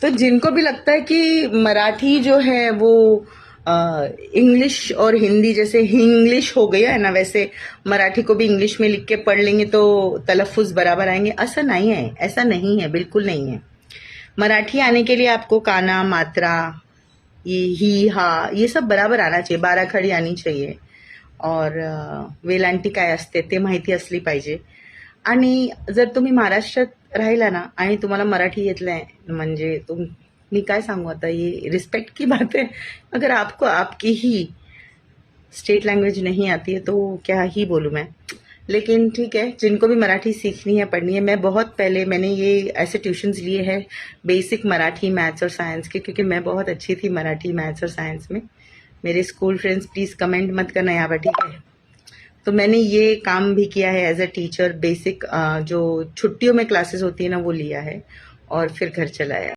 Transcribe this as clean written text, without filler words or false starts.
तो जिनको भी लगता है कि मराठी जो है वो इंग्लिश और हिंदी जैसे इंग्लिश हो गया है ना, वैसे मराठी को भी इंग्लिश में लिख के पढ़ लेंगे तो तलफ़ुज़ बराबर आएंगे, ऐसा नहीं है, ऐसा नहीं है, बिल्कुल नहीं है। मराठी आने के लिए आपको काना, मात्रा, ये ही, हा, ये सब बराबर आना चाहिए, बाराखडी आनी चाहिए और वेलांटी काय असते ते माहिती असली पाहिजे। आणि जर तुम्ही महाराष्ट्रात राहिला ना आणि तुम्हाला मराठी येतलंय म्हणजे मी काय सांगू आता, ये रिस्पेक्ट की बात है। अगर आपको आपकी ही स्टेट लैंग्वेज नहीं आती है तो क्या ही बोलूँ मैं। लेकिन ठीक है, जिनको भी मराठी सीखनी है, पढ़नी है, मैं बहुत पहले मैंने ये ऐसे ट्यूशन्स लिए हैं बेसिक मराठी, मैथ्स और साइंस के, क्योंकि मैं बहुत अच्छी थी मराठी, मैथ्स और साइंस में। मेरे स्कूल फ्रेंड्स प्लीज़ कमेंट मत करना यहाँ पर, ठीक है। तो मैंने ये काम भी किया है एज अ टीचर, बेसिक जो छुट्टियों में क्लासेस होती है ना वो लिया है और फिर घर चलाया।